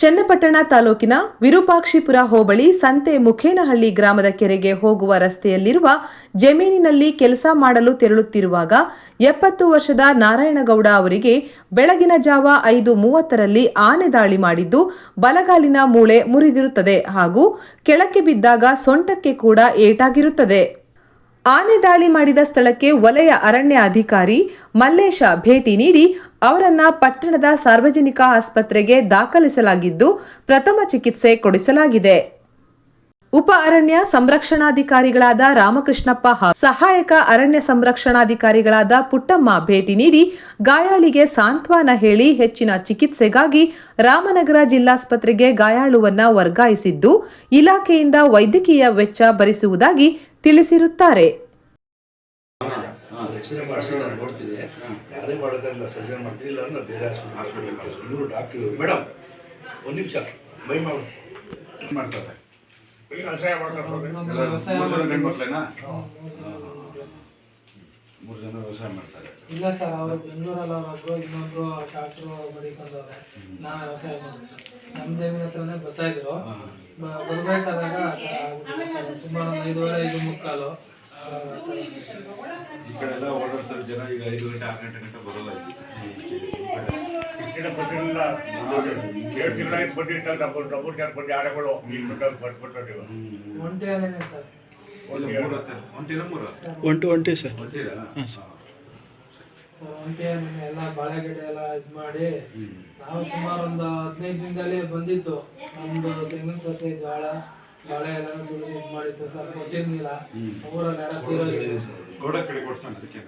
ಚನ್ನಪಟ್ಟಣ ತಾಲೂಕಿನ ವಿರೂಪಾಕ್ಷಿಪುರ ಹೋಬಳಿ ಸಂತೆ ಮುಖೇನಹಳ್ಳಿ ಗ್ರಾಮದ ಕೆರೆಗೆ ಹೋಗುವ ರಸ್ತೆಯಲ್ಲಿರುವ ಜಮೀನಿನಲ್ಲಿ ಕೆಲಸ ಮಾಡಲು ತೆರಳುತ್ತಿರುವಾಗ 70 ವರ್ಷದ ನಾರಾಯಣಗೌಡ ಅವರಿಗೆ ಬೆಳಗಿನ ಜಾವ 5:30ರಲ್ಲಿ ಆನೆ ದಾಳಿ ಮಾಡಿದ್ದು ಬಲಗಾಲಿನ ಮೂಳೆ ಮುರಿದಿರುತ್ತದೆ ಹಾಗೂ ಕೆಳಕ್ಕೆ ಬಿದ್ದಾಗ ಸೊಂಟಕ್ಕೆ ಕೂಡ ಏಟಾಗಿರುತ್ತದೆ. ಆನೆ ದಾಳಿ ಮಾಡಿದ ಸ್ಥಳಕ್ಕೆ ವಲಯ ಅರಣ್ಯ ಅಧಿಕಾರಿ ಮಲ್ಲೇಶ ಭೇಟಿ ನೀಡಿ ಅವರನ್ನ ಪಟ್ಟಣದ ಸಾರ್ವಜನಿಕ ಆಸ್ಪತ್ರೆಗೆ ದಾಖಲಿಸಲಾಗಿದ್ದು ಪ್ರಥಮ ಚಿಕಿತ್ಸೆ ಕೊಡಿಸಲಾಗಿದೆ. ಉಪ ಅರಣ್ಯ ಸಂರಕ್ಷಣಾಧಿಕಾರಿಗಳಾದ ರಾಮಕೃಷ್ಣಪ್ಪ ಸಹಾಯಕ ಅರಣ್ಯ ಸಂರಕ್ಷಣಾಧಿಕಾರಿಗಳಾದ ಪುಟ್ಟಮ್ಮ ಭೇಟಿ ನೀಡಿ ಗಾಯಾಳಿಗೆ ಸಾಂತ್ವನ ಹೇಳಿ ಹೆಚ್ಚಿನ ಚಿಕಿತ್ಸೆಗಾಗಿ ರಾಮನಗರ ಜಿಲ್ಲಾಸ್ಪತ್ರೆಗೆ ಗಾಯಾಳುವನ್ನ ವರ್ಗಾಯಿಸಿದ್ದು ಇಲಾಖೆಯಿಂದ ವೈದ್ಯಕೀಯ ವೆಚ್ಚ ಭರಿಸುವುದಾಗಿ ತಿಳಿಸಿರುತ್ತಾರೆ. ಎಕ್ಸ್ರೇ ಮಾಡಿಸಿ ನಾನು ನೋಡ್ತೀನಿ, ಯಾರೇ ಮಾಡೋಕ್ಕಾಗಲ್ಲ, ಸರ್ಜನ್ ಮಾಡ್ತೀನಿ, ಇಲ್ಲ ಅಂದ್ರೆ ಬೇರೆ ಹಾಸ್ಪಿಟಲ್ ಇವರು ಡಾಕ್ಟ್ರು ಮೇಡಮ್ ಒಂದು ನಿಮಿಷ ಬೈ ಮಾಡ್ತಾರೆ. ಮೂರು ಜನ ವ್ಯವಸಾಯ ಮಾಡ್ತಾರೆ. ಇಲ್ಲ ಸರ್, ಅವರು ಬೆಂಗಳೂರಲ್ಲಿ ಅವರೊಬ್ಬರು ಇನ್ನೊಬ್ರು ಡಾಕ್ಟ್ರು ಬರೀಕೊಂಡವ್ರೆ. ನಾ ವ್ಯವಸಾಯ ಮಾಡ್ತೀನಿ, ನಮ್ಮ ಜಮೀನ್ ಹತ್ರನೇ ಬರ್ತಾಯಿದ್ರು. ಬರ್ಬೇಕಾದಾಗ ಸುಮಾರು 5:30-5:45 ಈ ಕಡೆ ಎಲ್ಲ ಓಡಾಡ್ತಾರೆ ಜನ. ಈಗ 5 ಗಂಟೆ 6 ಗಂಟೆ ಬರೋಲ್ಲ. ಒಂಟಿ ಸರ್, ಎಲ್ಲ ಬಾಳೆಗಿಡ ಎಲ್ಲ ಇದು ಮಾಡಿ ನಾವು ಸುಮಾರು ಒಂದು 15 ದಿನದಲ್ಲಿ ಬಂದಿತ್ತು. ನಮ್ದು ತೆಂಗಿನ ಸೊಸೆ ಬಾಳೆ ಎಲ್ಲ ತುಳಿದು ಇದು ಮಾಡಿತ್ತು ಸರ್, ಕೊಟ್ಟಿರ್ಲಿಲ್ಲ. ಊರಲ್ಲಿ ಯಾರು ಗೋಡ ಕಡೆ ಕೊಡ್ತಾನೆ ಅದಕ್ಕೆ